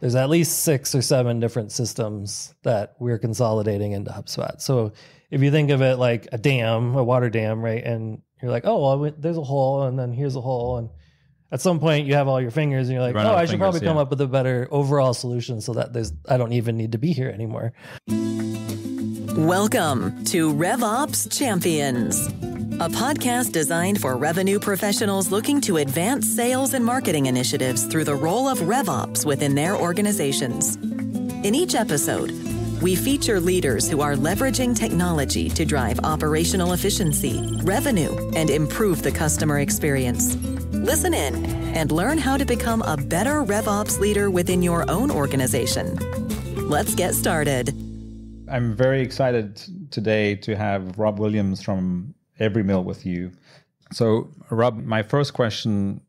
there's at least 6 or 7 different systems that we're consolidating into HubSpot. So if you think of it like a dam, a water dam, right? And you're like, oh, well, there's a hole, and then here's a hole. And at some point you have all your fingers and you're like, I should probably come up with a better overall solution so that I don't even need to be here anymore. Welcome to RevOps Champions, a podcast designed for revenue professionals looking to advance sales and marketing initiatives through the role of RevOps within their organizations. In each episode, we feature leaders who are leveraging technology to drive operational efficiency, revenue, and improve the customer experience. Listen in and learn how to become a better RevOps leader within your own organization. Let's get started. I'm very excited today to have Rob Williams from Everymeal with you. So, Rob, my first question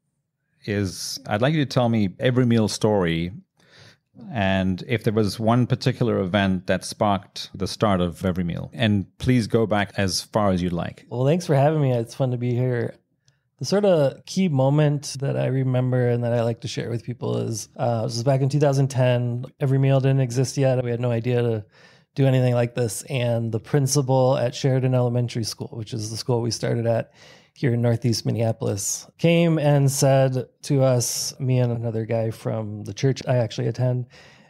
is, I'd like you to tell me Everymeal story, and if there was one particular event that sparked the start of Everymeal. And please go back as far as you'd like. Well, thanks for having me. It's fun to be here. The sort of key moment that I remember and that I like to share with people is, this was back in 2010. Everymeal didn't exist yet. We had no idea to do anything like this. And the principal at Sheridan Elementary School, which is the school we started at here in Northeast Minneapolis, came and said to us, me and another guy from the church I actually attend,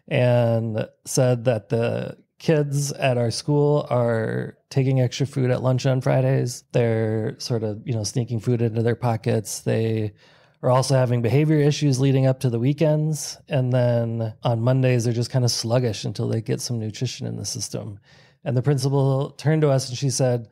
and said that the kids at our school are taking extra food at lunch on Fridays. They're sort of, sneaking food into their pockets. They are also having behavior issues leading up to the weekends. And then on Mondays, they're just kind of sluggish until they get some nutrition in the system. And the principal turned to us and she said,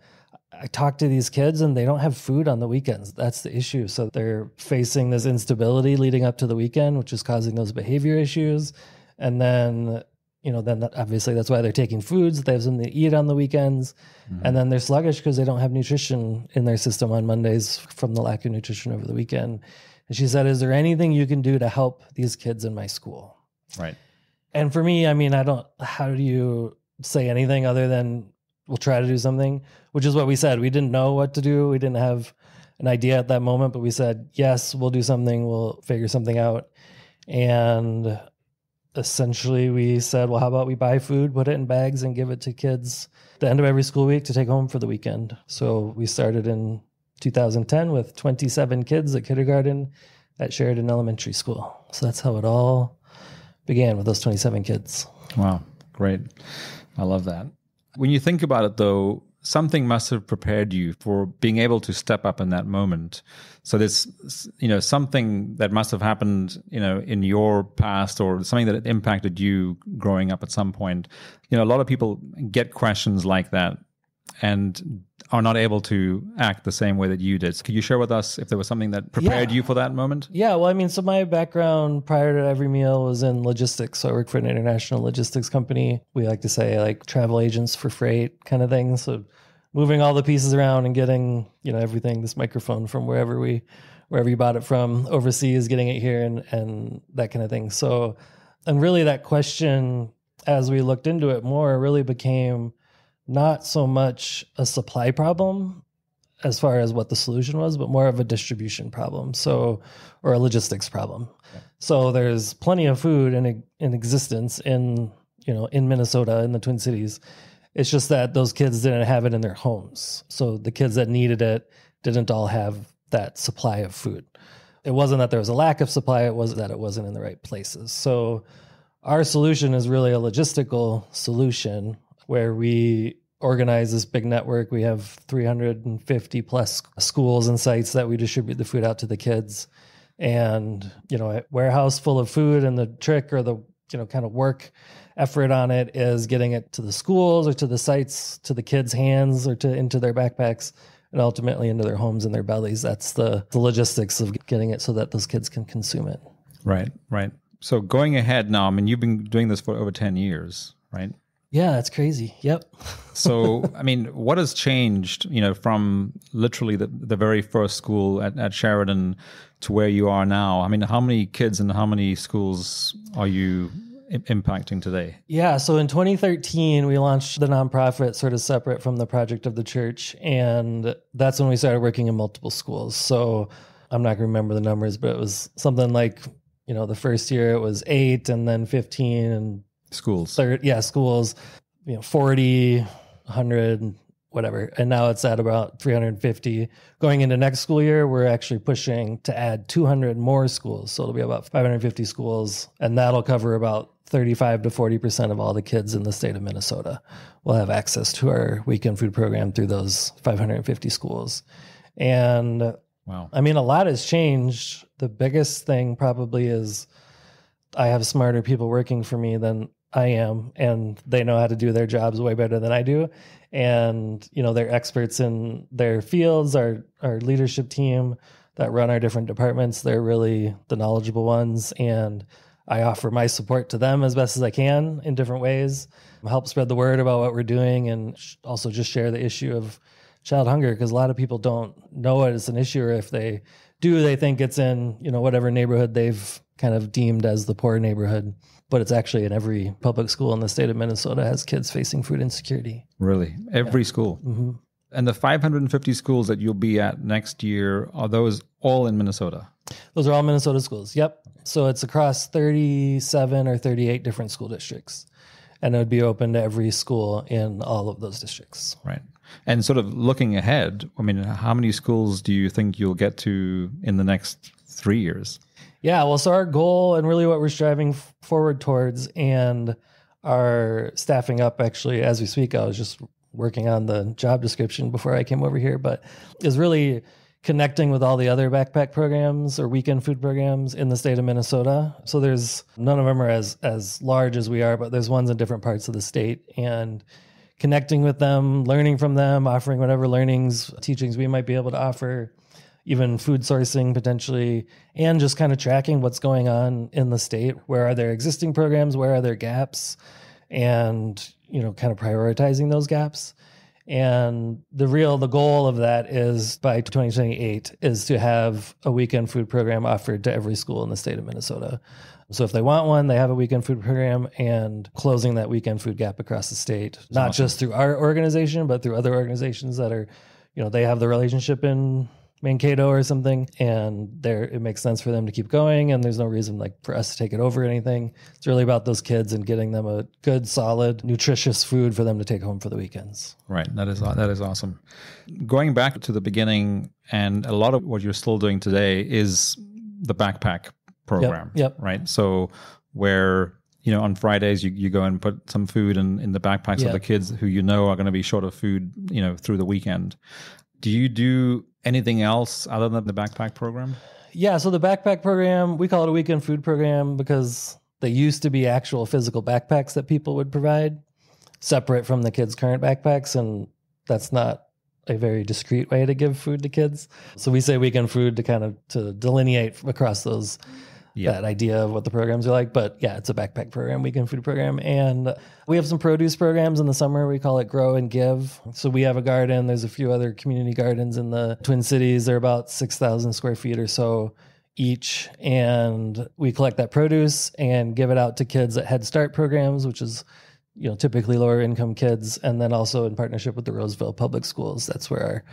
I talked to these kids and they don't have food on the weekends. That's the issue. So they're facing this instability leading up to the weekend, which is causing those behavior issues. And then, obviously that's why they're taking foods. They have something to eat on the weekends. Mm-hmm. And then they're sluggish because they don't have nutrition in their system on Mondays from the lack of nutrition over the weekend. And she said, is there anything you can do to help these kids in my school? Right. And for me, how do you say anything other than we'll try to do something, which is what we said. We didn't know what to do. We didn't have an idea at that moment, but we said, yes, we'll do something. We'll figure something out. And essentially we said, well, how about we buy food, put it in bags and give it to kids at the end of every school week to take home for the weekend. So we started in 2010 with 27 kids at kindergarten at Sheridan Elementary School. So that's how it all began, with those 27 kids. Wow, great. I love that. When you think about it, though, something must have prepared you for being able to step up in that moment. So there's, something that must have happened, in your past, or something that impacted you growing up at some point. A lot of people get questions like that and are not able to act the same way that you did. So could you share with us if there was something that prepared you for that moment? Yeah, well, so my background prior to Everymeal was in logistics. So I worked for an international logistics company. We like to say like travel agents for freight kind of thing. So moving all the pieces around and getting, everything, this microphone from wherever you bought it from overseas, getting it here and that kind of thing. So, and really that question, as we looked into it more, really became not so much a supply problem as far as what the solution was, but more of a distribution problem. Or a logistics problem. Yeah. So there's plenty of food in existence in Minnesota, in the Twin Cities. It's just that those kids didn't have it in their homes. So the kids that needed it didn't all have that supply of food. It wasn't that there was a lack of supply, it was that it wasn't in the right places. So our solution is really a logistical solution where we organize this big network. We have 350 plus schools and sites that we distribute the food out to the kids. And, a warehouse full of food, and the trick or the, kind of work effort on it is getting it to the schools or to the sites, to the kids' hands or into their backpacks and ultimately into their homes and their bellies. That's the logistics of getting it so that those kids can consume it. Right. So going ahead now, you've been doing this for over 10 years, right? Yeah, that's crazy. Yep. So, what has changed, from literally the very first school at Sheridan to where you are now? How many kids and how many schools are you impacting today? Yeah, so in 2013, we launched the nonprofit sort of separate from the project of the church. And that's when we started working in multiple schools. So I'm not going to remember the numbers, but it was something like the first year it was 8 and then 15 and Schools. schools, 40, 100, whatever. And now it's at about 350. Going into next school year, we're actually pushing to add 200 more schools. So it'll be about 550 schools, and that'll cover about 35 to 40% of all the kids in the state of Minnesota will have access to our weekend food program through those 550 schools. And wow. I mean, a lot has changed. The biggest thing probably is I have smarter people working for me than I am, and they know how to do their jobs way better than I do. And, they're experts in their fields. Our leadership team that run our different departments, they're really the knowledgeable ones. And I offer my support to them as best as I can in different ways, help spread the word about what we're doing, and also just share the issue of child hunger, because a lot of people don't know it as an issue, or if they do, they think it's in, whatever neighborhood they've kind of deemed as the poor neighborhood. But it's actually in every public school in the state of Minnesota has kids facing food insecurity. Really? Every school? Mm-hmm. And the 550 schools that you'll be at next year, are those all in Minnesota? Those are all Minnesota schools. Yep. So it's across 37 or 38 different school districts. And it would be open to every school in all of those districts. Right. And sort of looking ahead, I mean, how many schools do you think you'll get to in the next 3 years? Yeah, well, so our goal and really what we're striving forward towards, and our staffing up actually as we speak, I was just working on the job description before I came over here, but is really connecting with all the other backpack programs or weekend food programs in the state of Minnesota. So there's, none of them are as large as we are, but there's ones in different parts of the state, and connecting with them, learning from them, offering whatever learnings, teachings we might be able to offer, even food sourcing potentially, and just kind of tracking what's going on in the state. Where are there existing programs? Where are there gaps? And, kind of prioritizing those gaps. And the goal of that is by 2028 is to have a weekend food program offered to every school in the state of Minnesota. So if they want one, they have a weekend food program, and closing that weekend food gap across the state, not just through our organization, but through other organizations that are, they have the relationship in Mankato or something, and it makes sense for them to keep going, and there's no reason for us to take it over or anything. It's really about those kids and getting them a good, solid, nutritious food for them to take home for the weekends. Right. That is awesome. Going back to the beginning, and a lot of what you're still doing today is the backpack program. Yep. Right. So where, on Fridays you go and put some food in the backpacks of the kids who are going to be short of food, through the weekend. Do you do anything else other than the backpack program? Yeah, so the backpack program, we call it a weekend food program because they used to be actual physical backpacks that people would provide separate from the kids' current backpacks, and that's not a very discreet way to give food to kids. So we say weekend food to kind of to delineate across those that idea of what the programs are like. But yeah, it's a backpack program, weekend food program. And we have some produce programs in the summer. We call it Grow and Give. So we have a garden. There's a few other community gardens in the Twin Cities. They're about 6,000 square feet or so each. And we collect that produce and give it out to kids at Head Start programs, which is typically lower income kids. And then also in partnership with the Roseville Public Schools. That's where our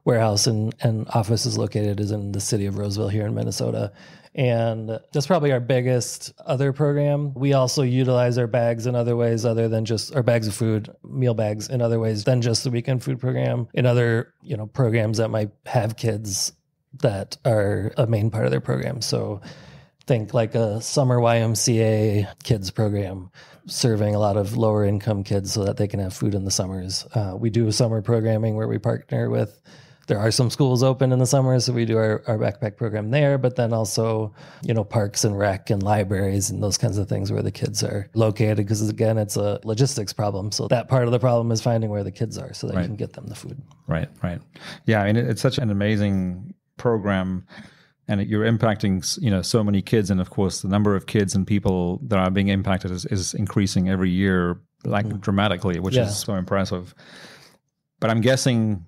warehouse and office is located, is in the city of Roseville here in Minnesota. And that's probably our biggest other program. We also utilize our bags in other ways other than just our bags of food, meal bags in other ways than just the weekend food program, in other, programs that might have kids that are a main part of their program. So think like a summer YMCA kids program, serving a lot of lower income kids so that they can have food in the summers. We do summer programming where we partner with, there are some schools open in the summer, so we do our backpack program there, but then also, parks and rec and libraries and those kinds of things where the kids are located, because again, it's a logistics problem. So that part of the problem is finding where the kids are so that you can get them the food. Right. Yeah, I mean, it's such an amazing program, and you're impacting, so many kids. And of course, the number of kids and people that are being impacted is increasing every year, dramatically, which is so impressive. But I'm guessing,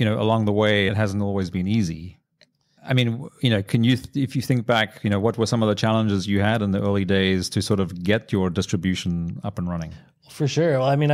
along the way, it hasn't always been easy. I mean, can you, if you think back, what were some of the challenges you had in the early days to sort of get your distribution up and running? For sure. Well, I mean,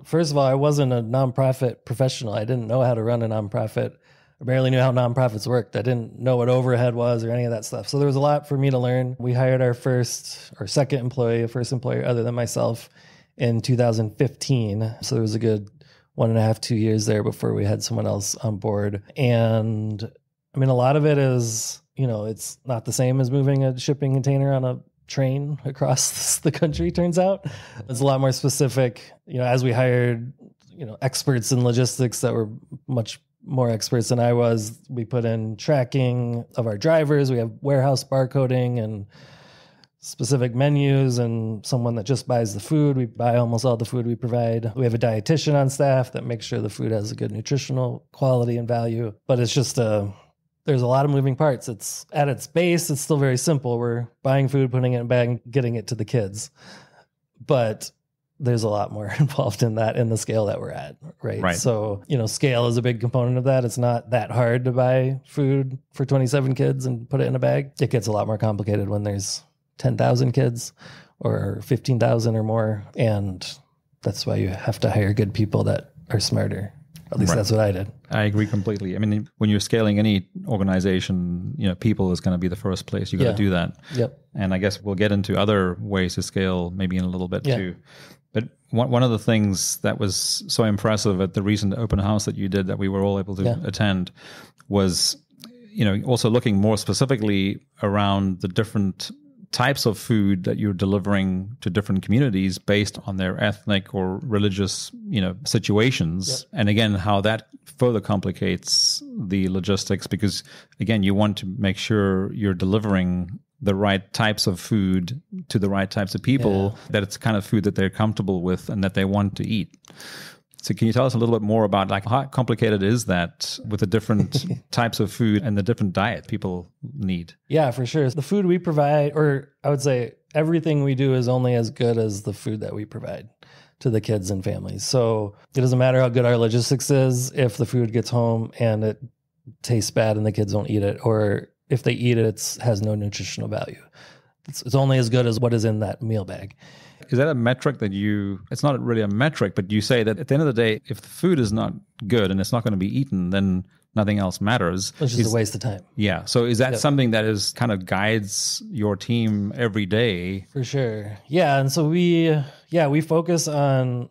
first of all, I wasn't a nonprofit professional. I didn't know how to run a nonprofit. I barely knew how nonprofits worked. I didn't know what overhead was or any of that stuff. So there was a lot for me to learn. We hired our first employer other than myself in 2015. So there was a good 1.5, 2 years there before we had someone else on board. And I mean, a lot of it is, it's not the same as moving a shipping container on a train across the country, turns out. It's a lot more specific, as we hired, experts in logistics that were much more experts than I was. We put in tracking of our drivers. We have warehouse barcoding and specific menus, and someone that just buys the food. We buy almost all the food we provide. We have a dietitian on staff that makes sure the food has a good nutritional quality and value. But it's just there's a lot of moving parts. It's at its base, it's still very simple. We're buying food, putting it in a bag, and getting it to the kids. But there's a lot more involved in that in the scale that we're at, right? So, scale is a big component of that. It's not that hard to buy food for 27 kids and put it in a bag. It gets a lot more complicated when there's 10,000 kids or 15,000 or more. And that's why you have to hire good people that are smarter. At least that's what I did. I agree completely. I mean, when you're scaling any organization, people is going to be the first place. You got to do that. Yep. And I guess we'll get into other ways to scale maybe in a little bit too. But one of the things that was so impressive at the recent open house that you did that we were all able to attend was, also looking more specifically around the different types of food that you're delivering to different communities based on their ethnic or religious, situations. Yep. And again, how that further complicates the logistics, because again, you want to make sure you're delivering the right types of food to the right types of people, that it's kind of food that they're comfortable with and that they want to eat. So can you tell us a little bit more about how complicated is that with the different types of food and the different diet people need? Yeah, for sure. The food we provide, or I would say everything we do, is only as good as the food that we provide to the kids and families. So it doesn't matter how good our logistics is if the food gets home and it tastes bad and the kids don't eat it, or if they eat it, it has no nutritional value. It's only as good as what is in that meal bag. Is that a metric that it's not really a metric, but you say that at the end of the day, if the food is not good and it's not going to be eaten, then nothing else matters. It's just a waste of time. Yeah. So is that something that is kind of guides your team every day? For sure. Yeah. And so we focus on,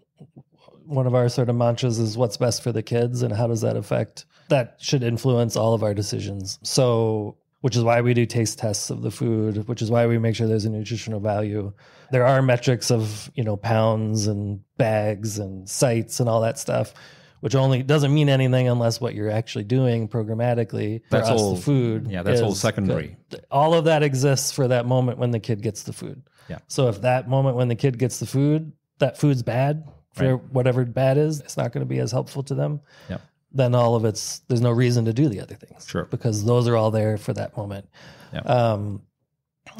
one of our sort of mantras is what's best for the kids and how does that should influence all of our decisions. So, which is why we do taste tests of the food, which is why we make sure there's a nutritional value. There are metrics of, pounds and bags and sites and all that stuff, which only doesn't mean anything unless what you're actually doing programmatically. That's all the food. Yeah, that's all secondary. Good. All of that exists for that moment when the kid gets the food. Yeah. So if that moment when the kid gets the food, that food's bad for whatever bad is, it's not going to be as helpful to them. Yeah. Then there's no reason to do the other things. Sure. Because those are all there for that moment.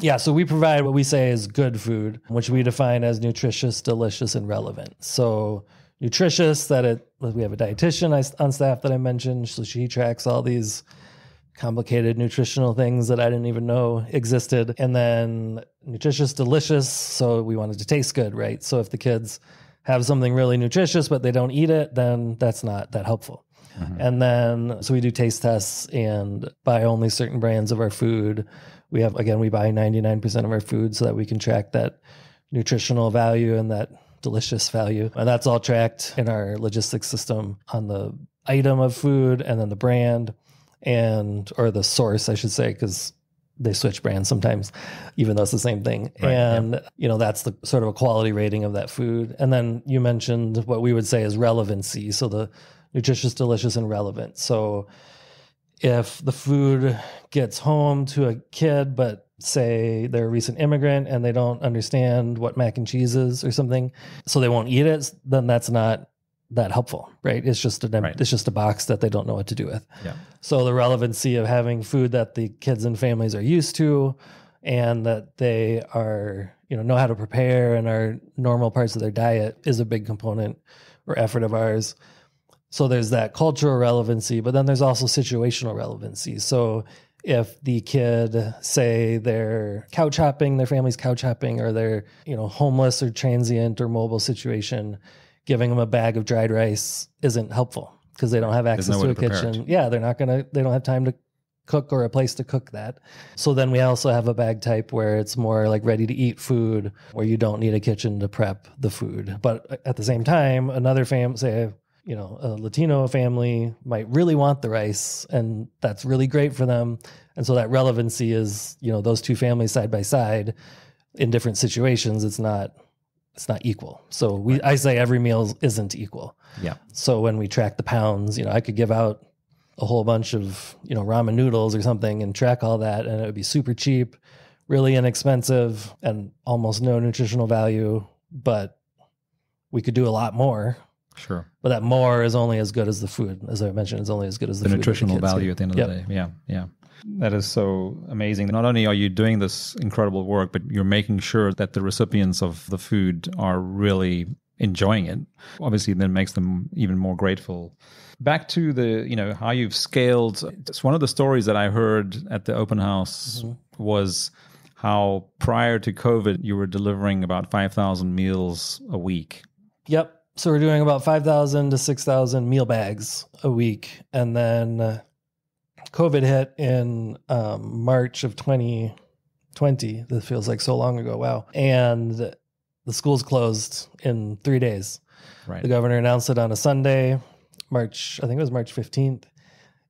Yeah. So we provide what we say is good food, which we define as nutritious, delicious, and relevant. So nutritious, we have a dietitian on staff that I mentioned, so she tracks all these complicated nutritional things that I didn't even know existed. And then nutritious, delicious, so we want it to taste good, right? So if the kids have something really nutritious, but they don't eat it, then that's not that helpful. Mm-hmm. And then, so we do taste tests and buy only certain brands of our food. We buy 99% of our food so that we can track that nutritional value and that delicious value. And that's all tracked in our logistics system on the item of food and then the brand or the source, I should say, because they switch brands sometimes, even though it's the same thing. Right, and, that's the sort of a quality rating of that food. And then you mentioned what we would say is relevancy. So the nutritious, delicious, and relevant. So if the food gets home to a kid, but say they're a recent immigrant and they don't understand what mac and cheese is or something, so they won't eat it, then that's not that helpful, right? It's just a box that they don't know what to do with. Yeah. So the relevancy of having food that the kids and families are used to and that they are, know how to prepare and are normal parts of their diet is a big component or effort of ours. So there's that cultural relevancy, but then there's also situational relevancy. So if the kid, say they're couch hopping, their family's couch hopping, or they're, homeless or transient or mobile situation, giving them a bag of dried rice isn't helpful because they don't have access to a kitchen. Yeah, they don't have time to cook or a place to cook that. So then we also have a bag type where it's more like ready to eat food, where you don't need a kitchen to prep the food. But at the same time, another family, say, a Latino family might really want the rice, and that's really great for them. And so that relevancy is, those two families side by side in different situations. It's not equal. So I say every meal isn't equal. Yeah. So when we track the pounds, I could give out a whole bunch of, ramen noodles or something and track all that, and it would be super cheap, really inexpensive, and almost no nutritional value, but we could do a lot more. Sure. But that more is only as good as the food. As I mentioned, it's only as good as the food nutritional value at the end of the day. Yeah. Yeah. That is so amazing. Not only are you doing this incredible work, but you're making sure that the recipients of the food are really enjoying it. Obviously, then makes them even more grateful. Back to the, how you've scaled. It's one of the stories that I heard at the open house was how prior to COVID, you were delivering about 5,000 meals a week. Yep. So we're doing about 5,000 to 6,000 meal bags a week. And then COVID hit in March of 2020. This feels like so long ago. Wow. And the schools closed in 3 days. Right. The governor announced it on a Sunday, I think it was March 15th.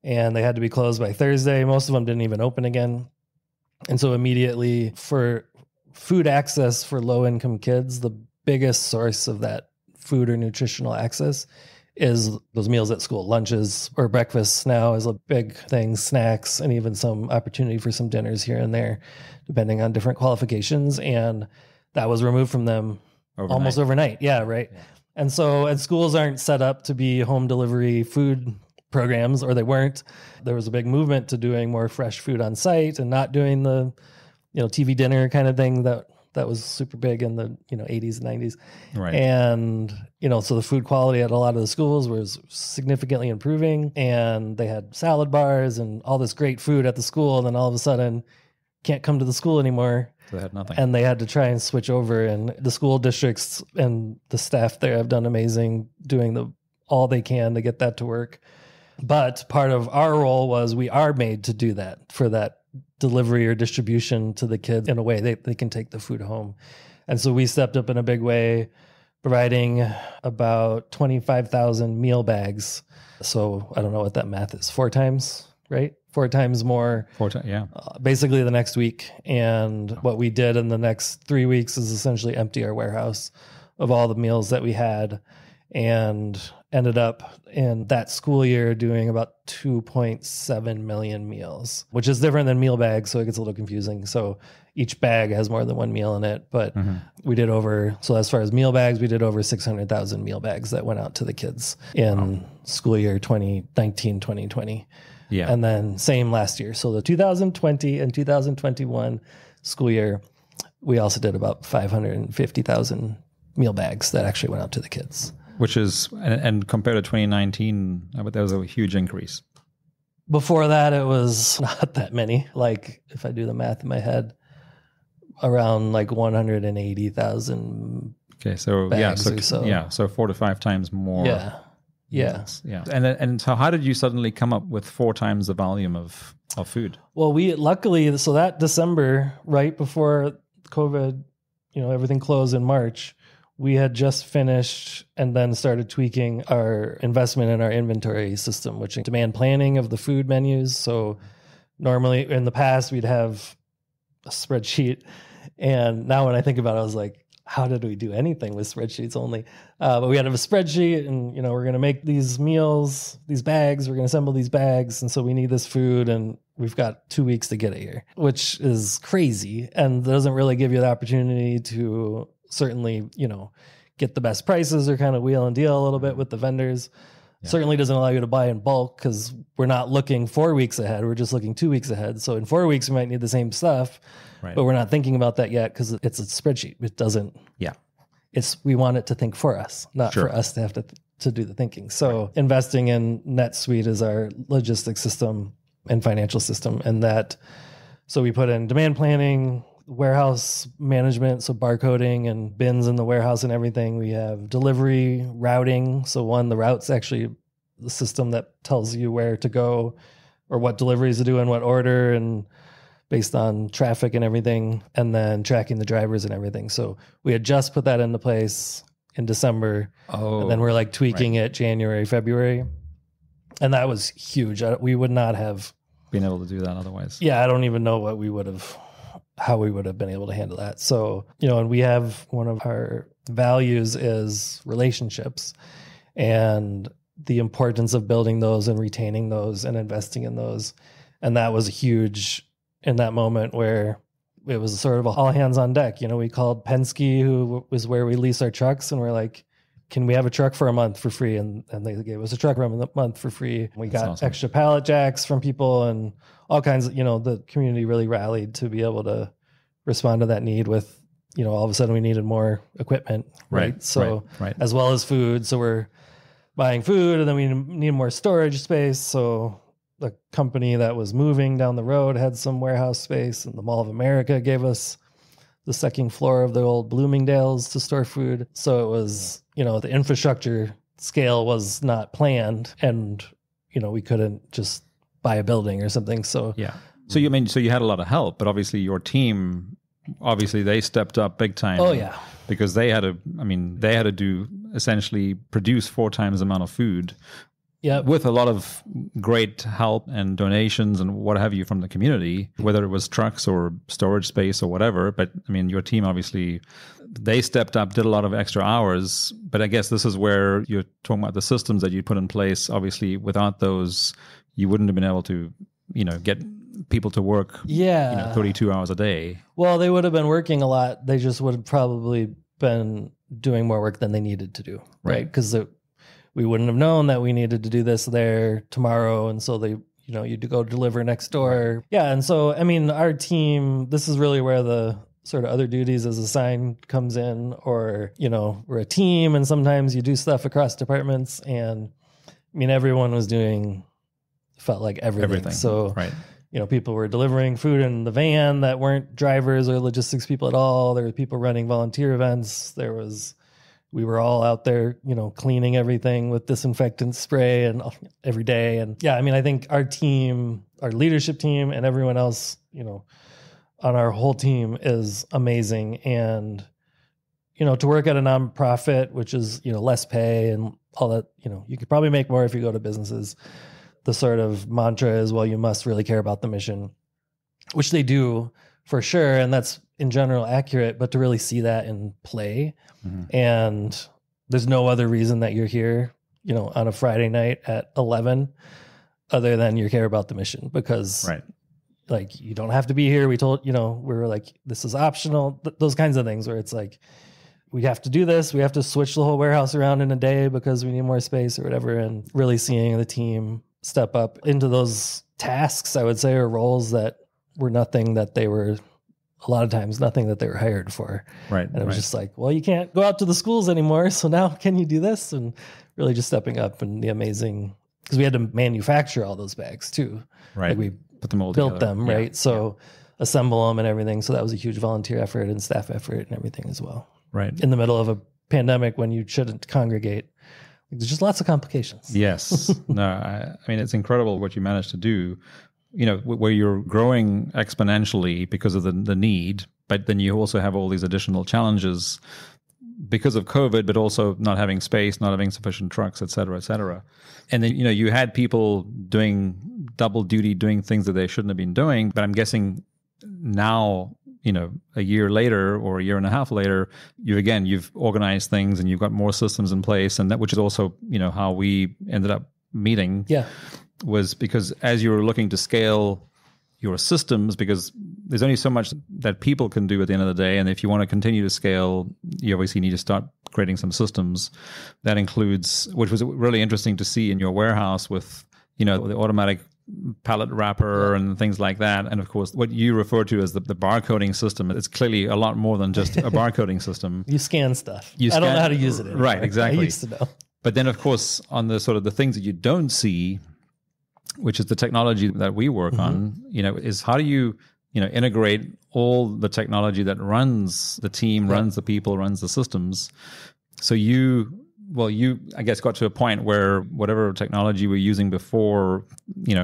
And they had to be closed by Thursday. Most of them didn't even open again. And so immediately, for food access for low-income kids, the biggest source of that food or nutritional access is those meals at school. Lunches or breakfasts now is a big thing, snacks, and even some opportunity for some dinners here and there, depending on different qualifications. And that was removed from them almost overnight. Yeah, right. Yeah. And schools aren't set up to be home delivery food programs, or they weren't. There was a big movement to doing more fresh food on site and not doing the, TV dinner kind of thing that was super big in the 80s and 90s. Right. And so the food quality at a lot of the schools was significantly improving, and they had salad bars and all this great food at the school, and then all of a sudden can't come to the school anymore. So they had nothing. And they had to try and switch over, and the school districts and the staff there have done amazing, doing all they can to get that to work. But part of our role was we are made to do that, for that delivery or distribution to the kids in a way they can take the food home. And so we stepped up in a big way, providing about 25,000 meal bags. So I don't know what that math is, 4 times, right? 4 times more. 4 times, yeah. Basically the next week. And what we did in the next 3 weeks is essentially empty our warehouse of all the meals that we had, and ended up in that school year doing about 2.7 million meals, which is different than meal bags, so it gets a little confusing. So each bag has more than one meal in it, but we did so as far as meal bags, we did over 600,000 meal bags that went out to the kids in school year 2019, 2020. Yeah. And then same last year. So the 2020 and 2021 school year, we also did about 550,000 meal bags that actually went out to the kids. Which is, and compared to 2019, I bet that was a huge increase. Before that, it was not that many. Like, if I do the math in my head, around like 180,000. Okay, so bags so 4 to 5 times more. Yeah. Yes, yeah. And so how did you suddenly come up with 4 times the volume of food? Well, luckily, so that December, right before COVID, everything closed in March, we had just finished and then started tweaking our investment in our inventory system, which is demand planning of the food menus. So normally in the past, we'd have a spreadsheet. And now when I think about it, I was like, how did we do anything with spreadsheets only? But we had a spreadsheet, and, we're going to make these meals, these bags, we're going to assemble these bags. And so we need this food, and we've got 2 weeks to get it here, which is crazy. And doesn't really give you the opportunity to certainly, get the best prices or kind of wheel and deal a little bit with the vendors. Yeah. Certainly doesn't allow you to buy in bulk, because we're not looking 4 weeks ahead. We're just looking 2 weeks ahead. So in 4 weeks, we might need the same stuff, but we're not thinking about that yet because it's a spreadsheet. It doesn't. Yeah. We want it to think for us, not for us to have to do the thinking. So investing in NetSuite is our logistics system and financial system. And so we put in demand planning, warehouse management, so barcoding and bins in the warehouse and everything. We have delivery routing. So the routes actually the system that tells you where to go or what deliveries to do in what order, and based on traffic and everything, and then tracking the drivers and everything. So we had just put that into place in December. And then we're like tweaking it January, February. And that was huge. We would not have been able to do that otherwise. Yeah, I don't even know how we would have been able to handle that. So, and we have one of our values is relationships, and the importance of building those and retaining those and investing in those. And that was huge in that moment where it was sort of all hands on deck. We called Penske, who was where we lease our trucks, and we're like, can we have a truck for a month for free? And they gave us a truck for a month for free. We got awesome. Extra pallet jacks from people and all kinds of, the community really rallied to be able to respond to that need with, all of a sudden we needed more equipment, right? So as well as food. So we're buying food, and then we need more storage space. So the company that was moving down the road had some warehouse space, and the Mall of America gave us the second floor of the old Bloomingdale's to store food. So it was, the infrastructure scale was not planned, and, we couldn't just buy a building or something. So, yeah. So you had a lot of help, but obviously your team, they stepped up big time. Oh yeah. Because they had to do essentially produce 4 times the amount of food. Yeah, with a lot of great help and donations and what have you from the community, whether it was trucks or storage space or whatever. But your team, obviously, they stepped up, did a lot of extra hours. But I guess this is where you're talking about the systems that you put in place. Obviously, without those, you wouldn't have been able to, get people to work 32 hours a day. Well, they would have been working a lot. They just would have probably been doing more work than they needed to do, right? Because we wouldn't have known that we needed to do this there tomorrow. And so you'd go deliver next door. Right. Yeah. And so, our team, this is really where the sort of other duties as assigned comes in, or, we're a team, and sometimes you do stuff across departments, and everyone was doing, felt like everything. So, people were delivering food in the van that weren't drivers or logistics people at all. There were people running volunteer events. We were all out there, cleaning everything with disinfectant spray and every day. And yeah, I think our team, our leadership team, and everyone else, on our whole team is amazing. And, to work at a nonprofit, which is, less pay and all that, you could probably make more if you go to businesses. The sort of mantra is, well, you must really care about the mission, which they do for sure. And that's in general accurate, but to really see that in play. Mm-hmm. And there's no other reason that you're here, on a Friday night at 11, other than you care about the mission, because like, you don't have to be here. We told, we were like, this is optional, those kinds of things where it's like, we have to do this. We have to switch the whole warehouse around in a day because we need more space or whatever. And really seeing the team step up into those tasks, I would say, or roles that were nothing that they were, a lot of times, nothing that they were hired for. Right. And it was just like, well, you can't go out to the schools anymore. So now can you do this? And really just stepping up, and the amazing, because we had to manufacture all those bags too. Right. Like we put them all built together. Them, right? So assemble them and everything. So that was a huge volunteer effort and staff effort and everything as well. Right. In the middle of a pandemic when you shouldn't congregate. There's just lots of complications. Yes. No, I mean, it's incredible what you managed to do, where you're growing exponentially because of the need, but then you also have all these additional challenges because of COVID, but also not having space, not having sufficient trucks, et cetera, et cetera. And then, you had people doing double duty, doing things that they shouldn't have been doing. But I'm guessing now, a year later or a year and a half later, you've organized things and you've got more systems in place. And that, which is also, how we ended up meeting. Yeah. Was because as you were looking to scale your systems, because there's only so much that people can do at the end of the day. And if you want to continue to scale, you obviously need to start creating some systems. That includes, which was really interesting to see in your warehouse with, the automatic pallet wrapper and things like that. And of course, what you refer to as the barcoding system, it's clearly a lot more than just a barcoding system. You scan stuff. I don't know how to use it anymore. Right, exactly. I used to know. But then, of course, on the sort of the things that you don't see, which is the technology that we work on, is how do you, integrate all the technology that runs the team, runs the people, runs the systems. So you well, you, I guess, got to a point where whatever technology we were using before,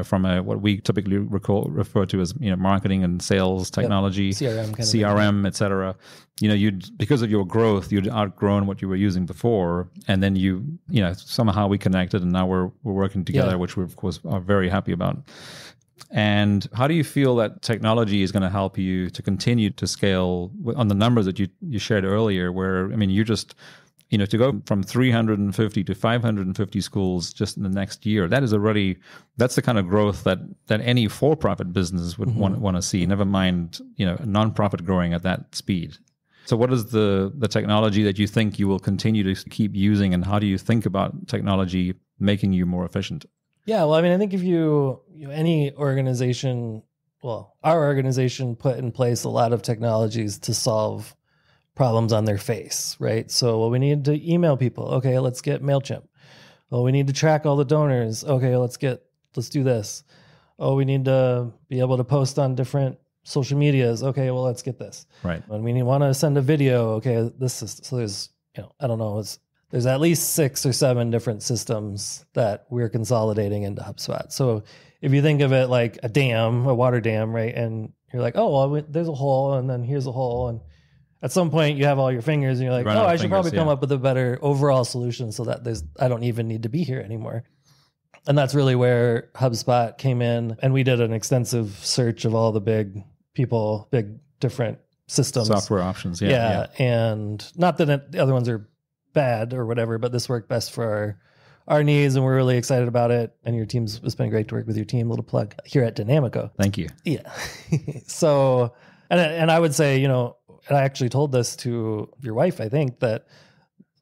from what we typically refer to as, marketing and sales technology, CRM, et cetera, because of your growth, you'd outgrown what you were using before. And then somehow we connected, and now we're working together, which we, of course, are very happy about. And how do you feel that technology is going to help you to continue to scale on the numbers that you shared earlier, where, you just, to go from 350 to 550 schools just in the next year, that's the kind of growth that any for-profit business would want to see, never mind, a nonprofit growing at that speed. So what is the technology that you think you will continue to keep using, and how do you think about technology making you more efficient? Yeah, well, I think if any organization, well, our organization put in place a lot of technologies to solve problems on their face, right? So, well, we need to email people. Okay, let's get MailChimp. Oh, we need to track all the donors. Okay, let's do this. Oh, we need to be able to post on different social medias. Okay, well, let's get this. Right. And we want to send a video. Okay, this is, so there's, I don't know, there's at least 6 or 7 different systems that we're consolidating into HubSpot. So if you think of it like a water dam, right? And you're like, oh, well, there's a hole, and then here's a hole. And at some point you have all your fingers, and you're like, I should probably come up with a better overall solution so that I don't even need to be here anymore. And that's really where HubSpot came in. And we did an extensive search of all the big different systems. Software options, yeah. And not that the other ones are bad or whatever, but this worked best for our needs, and we're really excited about it. And it's been great to work with your team. Little plug here at Dynamico. Thank you. Yeah. So, and I would say, and I actually told this to your wife, I think, that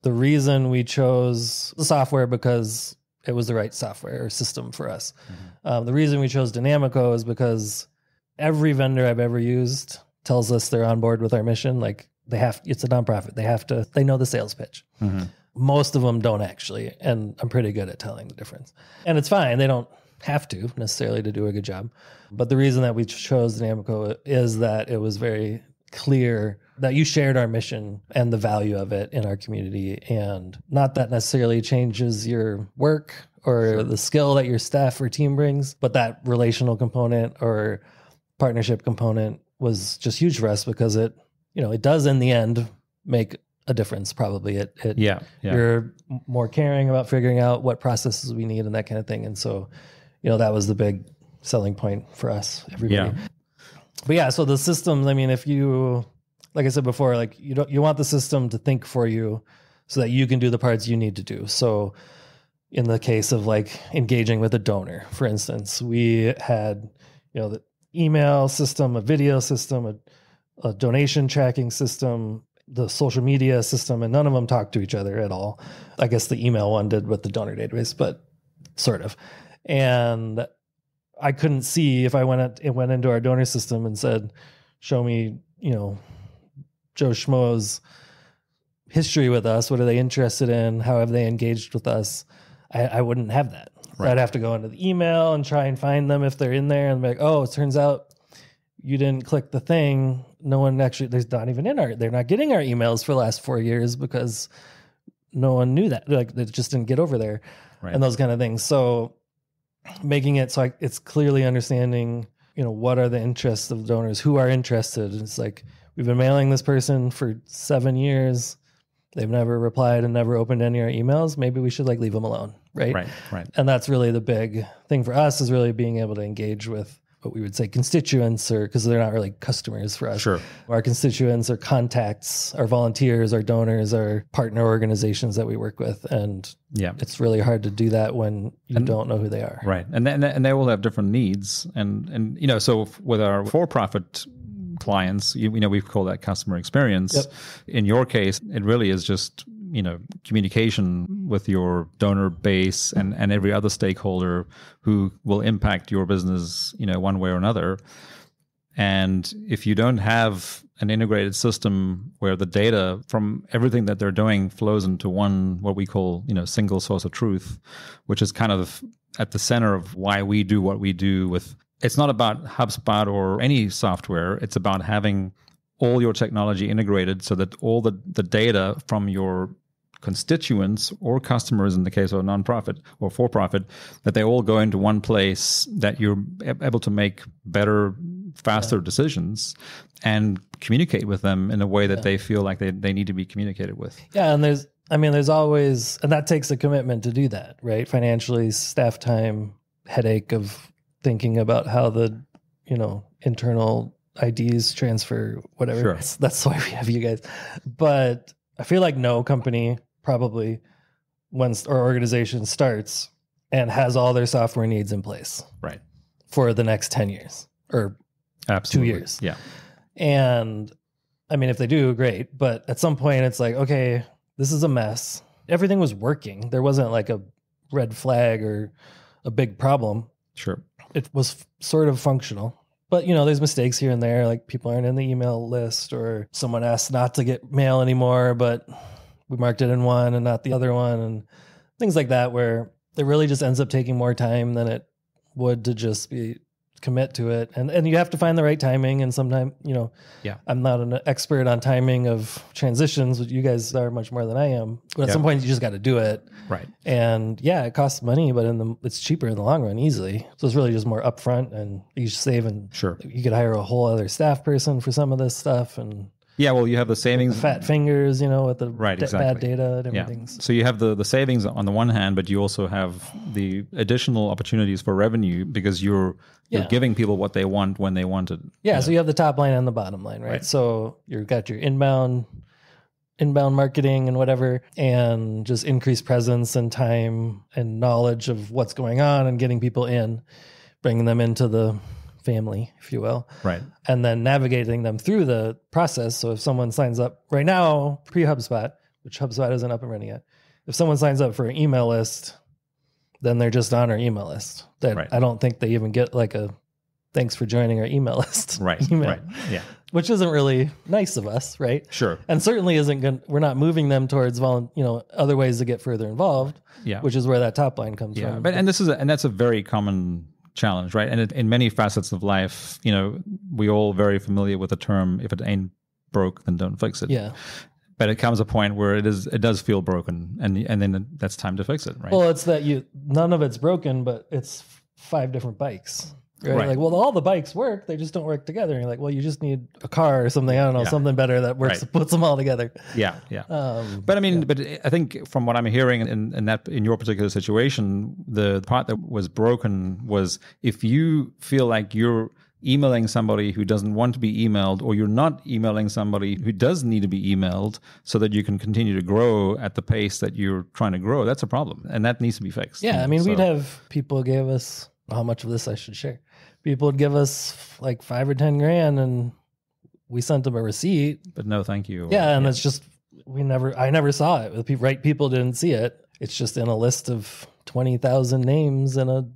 the reason we chose the software because it was the right software or system for us. Mm-hmm. The reason we chose Dynamico is because every vendor I've ever used tells us they're on board with our mission. Like, it's a nonprofit. They know the sales pitch. Mm-hmm. Most of them don't actually. And I'm pretty good at telling the difference. And it's fine. They don't have to necessarily to do a good job. But the reason that we chose Dynamico is that it was very clear that you shared our mission and the value of it in our community. And not that necessarily changes your work or the skill that your staff or team brings, but that relational component or partnership component was just huge for us because it does in the end make a difference. Probably you're more caring about figuring out what processes we need and that kind of thing. And so, that was the big selling point for us, everybody. Yeah. But yeah, so the systems, if you, like I said before, like you want the system to think for you so that you can do the parts you need to do. So in the case of like engaging with a donor, for instance, we had, the email system, a video system, a donation tracking system, the social media system, and none of them talk to each other at all. I guess the email one did with the donor database, but sort of. And I couldn't see if I went into our donor system and said, show me, Joe Schmo's history with us. What are they interested in? How have they engaged with us? I wouldn't have that. Right. I'd have to go into the email and try and find them if they're in there and be like, oh, it turns out you didn't click the thing. No one actually, they're not even they're not getting our emails for the last 4 years because no one knew that. Like, they just didn't get over there. Right. And those kind of things. So making it so it's clearly understanding, what are the interests of donors, who are interested. It's like, we've been mailing this person for 7 years. They've never replied and never opened any of our emails. Maybe we should leave them alone. Right. And that's really the big thing for us, is really being able to engage with what we would say constituents, or because they're not really customers for us. Sure. Our constituents, our contacts, our volunteers, our donors, our partner organizations that we work with. And it's really hard to do that when you don't know who they are. Right. And they will have different needs. And so with our for-profit clients, we call that customer experience. Yep. In your case, it really is just, communication with your donor base and every other stakeholder who will impact your business, one way or another. And if you don't have an integrated system where the data from everything that they're doing flows into one, what we call, single source of truth, which is kind of at the center of why we do what we do with, it's not about HubSpot or any software. It's about having all your technology integrated so that all the data from your constituents or customers, in the case of a nonprofit or for-profit, that they all go into one place, that you're able to make better, faster decisions and communicate with them in a way that they feel like they need to be communicated with. Yeah, and there's always, and that takes a commitment to do that, right? Financially, staff time, headache of thinking about how the, internal IDs transfer, whatever. Sure. That's why we have you guys. But I feel like no company probably, once our organization starts and has all their software needs in place, right, for the next 10 years or absolutely 2 years. Yeah. And I mean, if they do, great. But at some point it's like, okay, this is a mess. Everything was working. There wasn't like a red flag or a big problem. Sure. It was sort of functional. But, there's mistakes here and there, like people aren't in the email list, or someone asked not to get mail anymore, but we marked it in one and not the other one, and things like that, where it really just ends up taking more time than it would to just commit to it. And you have to find the right timing. And sometimes, I'm not an expert on timing of transitions, which you guys are much more than I am. But at some point you just got to do it. Right. And it costs money, but it's cheaper in the long run, easily. So it's really just more upfront, and you save, and sure, you could hire a whole other staff person for some of this stuff. And well, you have the savings, the fat fingers, with the exactly. bad data and everything. Yeah. So you have the savings on the one hand, but you also have the additional opportunities for revenue, because you're giving people what they want when they want it. Yeah. So you have the top line and the bottom line, right? So you've got your inbound marketing and whatever, and just increased presence and time and knowledge of what's going on, and getting people in, bringing them into the family, if you will. Right. And then navigating them through the process. So if someone signs up right now, pre-HubSpot, which HubSpot isn't up and running yet, if someone signs up for an email list, then they're just on our email list. I don't think they even get like a thanks for joining our email list. Right. Email, right. Yeah. Which isn't really nice of us, right? Sure. And certainly isn't good. We're not moving them towards other ways to get further involved. Yeah. Which is where that top line comes from. But that's a very common challenge, right? And in many facets of life, we all very familiar with the term, if it ain't broke, then don't fix it. Yeah. But it comes a point where it does feel broken, and then that's time to fix it, right? Well, it's that none of it's broken, but it's 5 different bikes. Right? Like, well, all the bikes work, they just don't work together. And you're like, well, you just need a car or something. I don't know, something better that works, puts them all together. Yeah. But I think from what I'm hearing in your particular situation, the part that was broken was, if you feel like you're emailing somebody who doesn't want to be emailed, or you're not emailing somebody who does need to be emailed so that you can continue to grow at the pace that you're trying to grow, that's a problem. And that needs to be fixed. Yeah. We'd have people give us, how much of this I should share. People would give us like $5 or $10 grand, and we sent them a receipt. But no, thank you. Yeah. And it's just, I never saw it. The right people didn't see it. It's just in a list of 20,000 names in a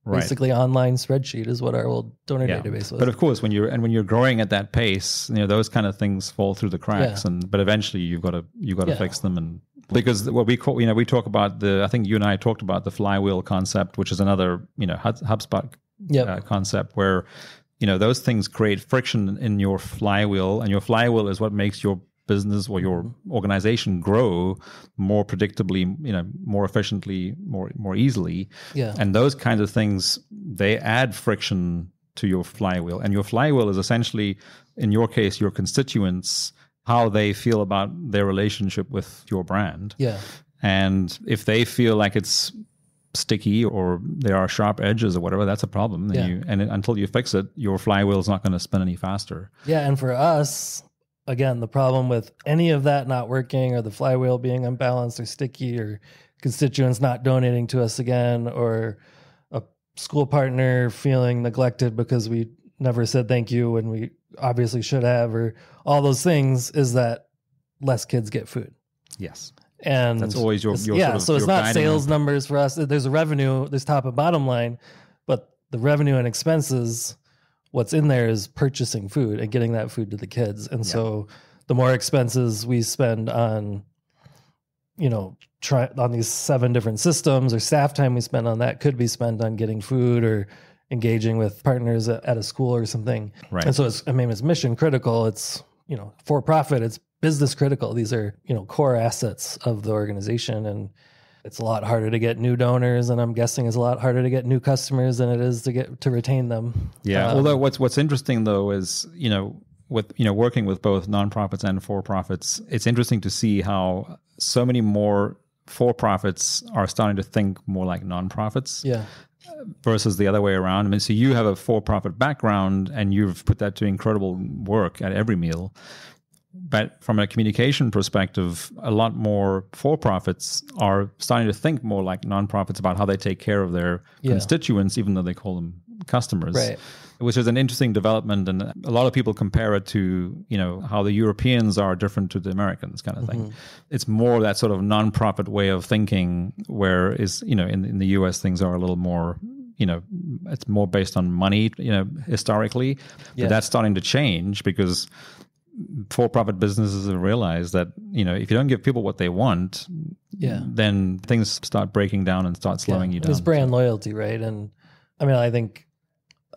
basically online spreadsheet is what our old donor database was. But of course, when you're growing at that pace, those kind of things fall through the cracks, but eventually you've got to fix them. And because what we call, we talk about I think you and I talked about the flywheel concept, which is another, HubSpot concept, where, those things create friction in your flywheel, and your flywheel is what makes your business or your organization grow more predictably, more efficiently, more easily. Yeah. And those kinds of things, they add friction to your flywheel. And your flywheel is essentially, in your case, your constituents, how they feel about their relationship with your brand. Yeah. And if they feel like it's sticky, or there are sharp edges or whatever, that's a problem. And until you fix it, your flywheel is not going to spin any faster. Yeah. And for us, again, the problem with any of that not working, or the flywheel being unbalanced or sticky, or constituents not donating to us again, or a school partner feeling neglected because we never said thank you when we obviously should have, or all those things, is that less kids get food. Yes. And that's always your so it's not sales numbers for us. There's a revenue, there's top and bottom line, but the revenue and expenses, what's in there is purchasing food and getting that food to the kids. And so the more expenses we spend on, on these 7 different systems, or staff time we spend on that, could be spent on getting food or engaging with partners at a school or something. Right. And so it's mission critical. It's, for profit, it's business critical. These are, core assets of the organization, and it's a lot harder to get new donors, and I'm guessing it's a lot harder to get new customers than it is to retain them. Yeah. Although what's interesting though is, with working with both nonprofits and for-profits, it's interesting to see how so many more for-profits are starting to think more like nonprofits. Yeah. Versus the other way around. I mean, so you have a for-profit background and you've put that to incredible work at every meal. But from a communication perspective, a lot more for-profits are starting to think more like nonprofits about how they take care of their constituents, even though they call them customers. Right. Which is an interesting development, and a lot of people compare it to, how the Europeans are different to the Americans kind of thing. It's more that sort of nonprofit way of thinking, whereas, in the US, things are a little more, it's more based on money, historically. But that's starting to change because for-profit businesses have realized that, if you don't give people what they want, then things start breaking down and start slowing you down. It's brand loyalty, right? And I mean,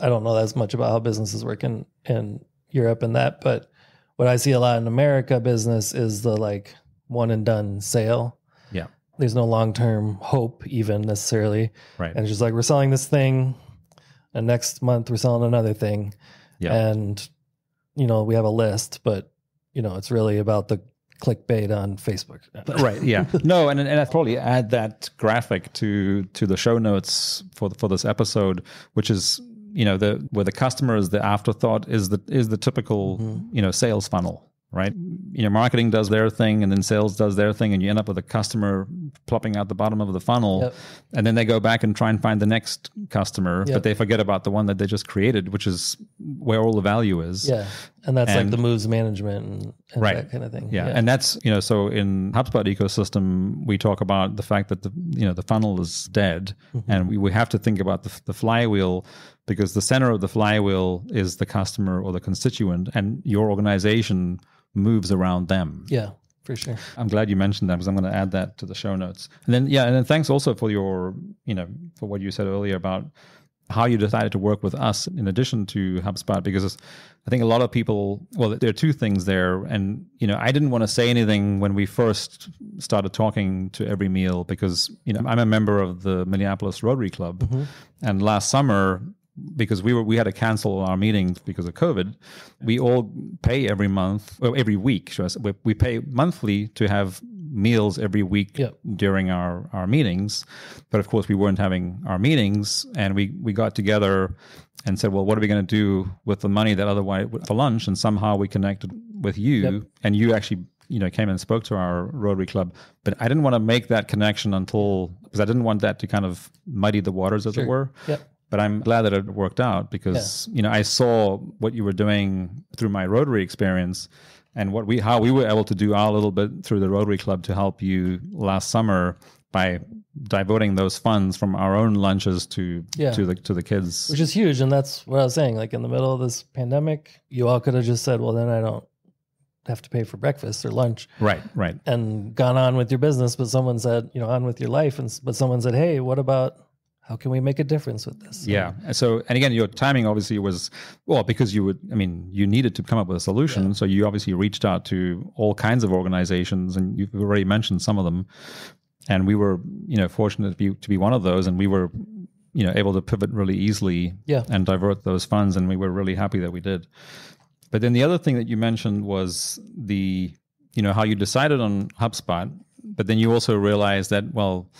I don't know as much about how businesses work in Europe and that, but what I see a lot in America business is the like one and done sale. Yeah. There's no long-term hope even necessarily. Right. And it's just like, we're selling this thing and next month we're selling another thing. Yeah. And, we have a list, but it's really about the clickbait on Facebook. Right. Yeah. No, and I'd probably add that graphic to the show notes for this episode, which is, where the customer is the afterthought is the typical, sales funnel, right? Marketing does their thing and then sales does their thing, and you end up with a customer plopping out the bottom of the funnel. Yep. And then they go back and try and find the next customer, but they forget about the one that they just created, which is where all the value is. Yeah. And that's like the moves management and right. that kind of thing. Yeah. And that's, so in HubSpot ecosystem, we talk about the fact that the funnel is dead, and we have to think about the flywheel, because the center of the flywheel is the customer or the constituent, and your organization moves around them. Yeah, for sure. I'm glad you mentioned that, because I'm going to add that to the show notes. And then thanks also for your, for what you said earlier about how you decided to work with us in addition to HubSpot, because I think a lot of people, well, there are two things there. And, I didn't want to say anything when we first started talking to Every Meal, because, I'm a member of the Minneapolis Rotary Club. And last summer, because we had to cancel our meetings because of COVID, we all pay every week. We pay monthly to have meals every week during our meetings. But of course, we weren't having our meetings, and we got together and said, well, what are we going to do with the money that otherwise for lunch? And somehow we connected with you, and you actually came and spoke to our Rotary Club. But I didn't want to make that connection because I didn't want that to kind of muddy the waters, as it were. Yep. But I'm glad that it worked out, because I saw what you were doing through my Rotary experience, and how we were able to do our little bit through the Rotary Club to help you last summer by diverting those funds from our own lunches to the kids, which is huge. And that's what I was saying. Like in the middle of this pandemic, you all could have just said, "Well, then I don't have to pay for breakfast or lunch," right, and gone on with your business. But someone said, on with your life, but someone said, "Hey, what about?" How can we make a difference with this? Yeah. So, and again, your timing obviously was, because you needed to come up with a solution. Yeah. So you obviously reached out to all kinds of organizations, and you've already mentioned some of them. And we were, fortunate to be one of those, and we were, able to pivot really easily and divert those funds. And we were really happy that we did. But then the other thing that you mentioned was how you decided on HubSpot. But then you also realize that,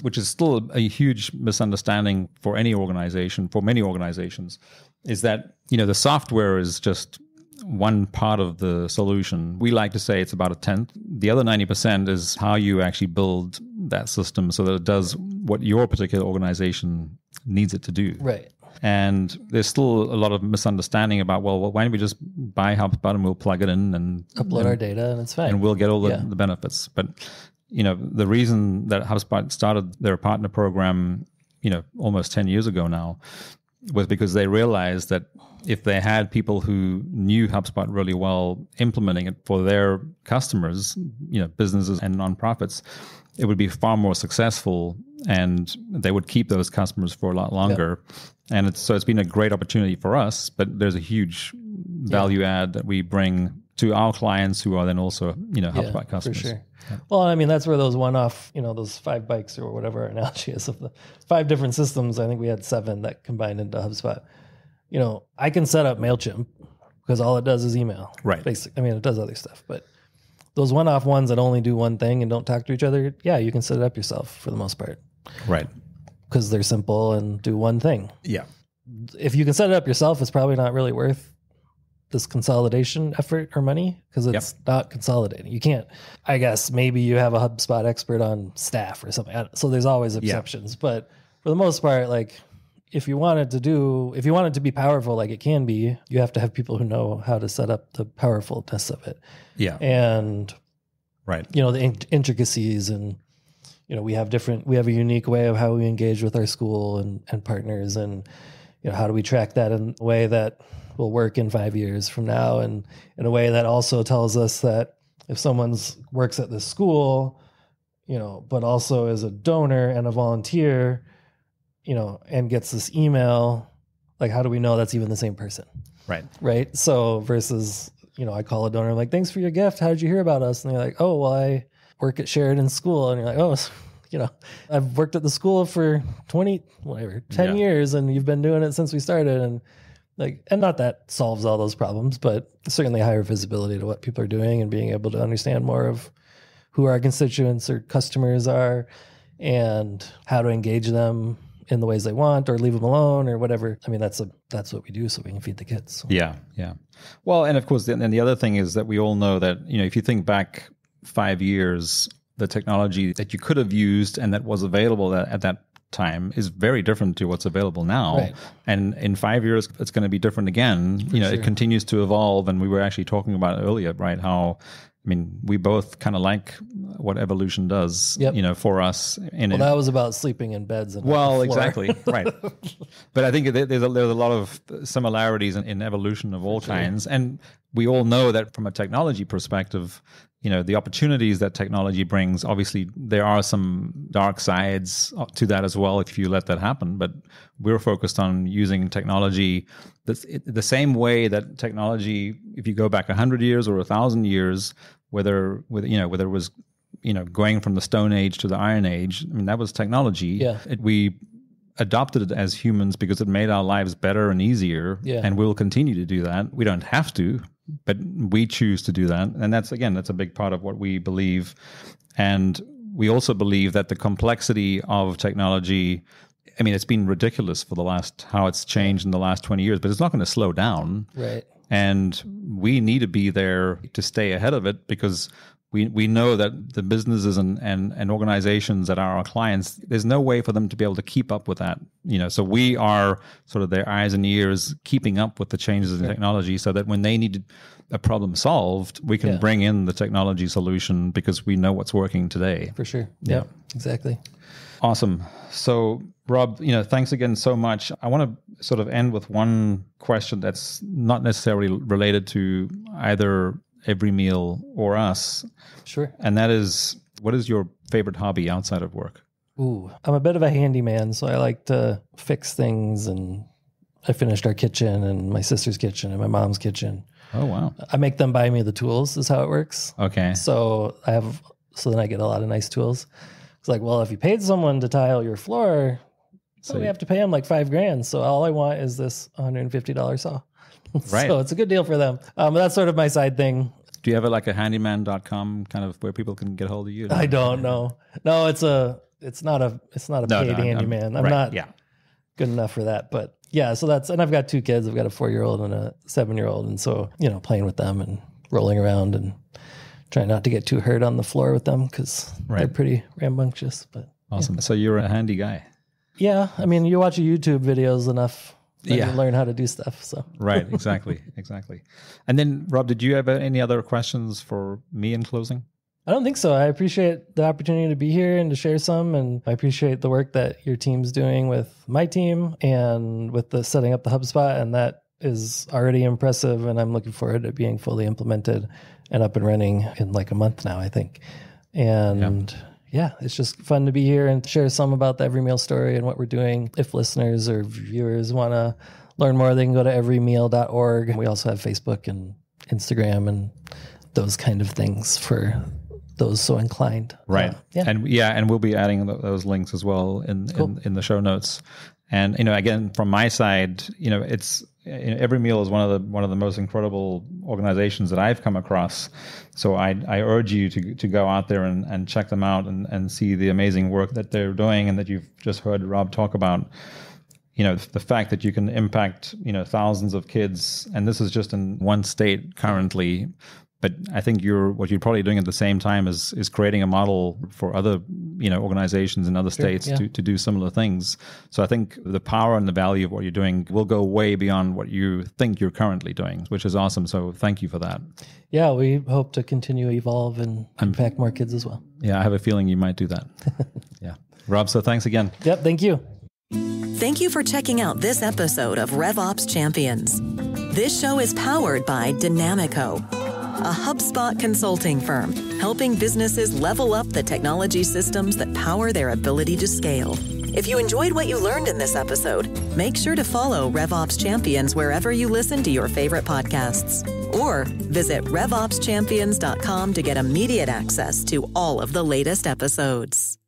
which is still a huge misunderstanding for many organizations, is that, the software is just one part of the solution. We like to say it's about a tenth. The other 90% is how you actually build that system so that it does what your particular organization needs it to do. Right. And there's still a lot of misunderstanding about, why don't we just buy HubSpot and we'll plug it in and upload our data and it's fine. And we'll get all the benefits. But the reason that HubSpot started their partner program, almost 10 years ago now, was because they realized that if they had people who knew HubSpot really well implementing it for their customers, businesses and nonprofits, it would be far more successful, and they would keep those customers for a lot longer. Yeah. And it's been a great opportunity for us, but there's a huge value add that we bring to our clients who are then also, HubSpot customers. For sure. Yeah. Well, I mean, that's where those one-off, those 5 bikes or whatever our analogy is of the 5 different systems. I think we had 7 that combined into HubSpot. I can set up MailChimp because all it does is email. Right. Basically, I mean, it does other stuff, but those one-off ones that only do one thing and don't talk to each other, yeah, you can set it up yourself for the most part. Right. Because they're simple and do one thing. Yeah. If you can set it up yourself, it's probably not really worth this consolidation effort or money because it's not consolidating. You can't, I guess maybe you have a HubSpot expert on staff or something. So there's always exceptions, but for the most part, like if you want it to be powerful, like it can be, you have to have people who know how to set up the powerfulness of it. Yeah. And the intricacies and, we have a unique way of how we engage with our school and partners and, how do we track that in a way that will work in 5 years from now, and in a way that also tells us that if someone's works at this school, but also is a donor and a volunteer, and gets this email, like how do we know that's even the same person? Right. So versus, I call a donor, I'm like, thanks for your gift. How did you hear about us? And they're like, oh, well, I work at Sheridan School. And you're like, oh, I've worked at the school for 10 years, and you've been doing it since we started. And not that solves all those problems, but certainly higher visibility to what people are doing and being able to understand more of who our constituents or customers are and how to engage them in the ways they want or leave them alone or whatever. I mean, that's what we do so we can feed the kids. So. Yeah. Yeah. Well, and of course, then the other thing is that we all know that, if you think back 5 years, the technology that you could have used and that was available at that time is very different to what's available now. Right. And in 5 years, it's going to be different again. Sure. It continues to evolve. And we were actually talking about it earlier, right? How, we both kind of like what evolution does, for us. That was about sleeping in beds. And exactly. Right. But I think there's a lot of similarities in evolution of all kinds. And we all know that from a technology perspective, the opportunities that technology brings, obviously there are some dark sides to that as well if you let that happen. But we're focused on using technology the same way that technology, if you go back 100 years or 1,000 years, whether it was, going from the Stone Age to the Iron Age, that was technology. Yeah. We adopted it as humans because it made our lives better and easier. Yeah. And we'll continue to do that. We don't have to, but we choose to do that. And that's a big part of what we believe. And we also believe that the complexity of technology, it's been ridiculous for how it's changed in the last 20 years, but it's not going to slow down. Right. And we need to be there to stay ahead of it because we know that the businesses and organizations that are our clients, there's no way for them to be able to keep up with that. So we are sort of their eyes and ears keeping up with the changes in technology so that when they need a problem solved, we can bring in the technology solution because we know what's working today. For sure. Yeah, exactly. Awesome. So Rob, thanks again so much. I want to sort of end with one question that's not necessarily related to either Every Meal or us. Sure. And that is, what is your favorite hobby outside of work? Ooh, I'm a bit of a handyman, so I like to fix things, and I finished our kitchen and my sister's kitchen and my mom's kitchen. Oh, wow. I make them buy me the tools is how it works. Okay. So then I get a lot of nice tools. It's like, well, if you paid someone to tile your floor, so we have to pay them like $5,000. So all I want is this $150 saw. Right. So it's a good deal for them. But that's sort of my side thing. Do you have like a handyman.com kind of where people can get hold of you? I don't know. No, it's not a paid handyman. I'm not good enough for that. But yeah, so and I've got 2 kids. I've got a 4-year-old and a 7-year-old. And so, playing with them and rolling around and trying not to get too hurt on the floor with them because they're pretty rambunctious. But awesome. Yeah. So you're a handy guy. Yeah. You watch YouTube videos enough. You learn how to do stuff. So right, exactly. And then, Rob, did you have any other questions for me in closing? I don't think so. I appreciate the opportunity to be here and to share some, and I appreciate the work that your team's doing with my team and with the setting up the HubSpot, and that is already impressive. And I'm looking forward to being fully implemented and up and running in like a month now, I think. And yeah, it's just fun to be here and share some about the Every Meal story and what we're doing. If listeners or viewers want to learn more, they can go to everymeal.org. We also have Facebook and Instagram and those kind of things for those so inclined. Right. And we'll be adding those links as well in the show notes. And, again, from my side, it's Every Meal is one of the most incredible organizations that I've come across. So I urge you to go out there and check them out and see the amazing work that they're doing and that you've just heard Rob talk about. The fact that you can impact, thousands of kids, and this is just in one state currently. But I think what you're probably doing at the same time is creating a model for other, organizations in other states to do similar things. So I think the power and the value of what you're doing will go way beyond what you think you're currently doing, which is awesome. So thank you for that. Yeah, we hope to continue to evolve and impact more kids as well. Yeah, I have a feeling you might do that. Yeah. Rob, so thanks again. Yep, thank you. Thank you for checking out this episode of RevOps Champions. This show is powered by Dynamico, a HubSpot consulting firm, helping businesses level up the technology systems that power their ability to scale. If you enjoyed what you learned in this episode, make sure to follow RevOps Champions wherever you listen to your favorite podcasts. Or visit RevOpsChampions.com to get immediate access to all of the latest episodes.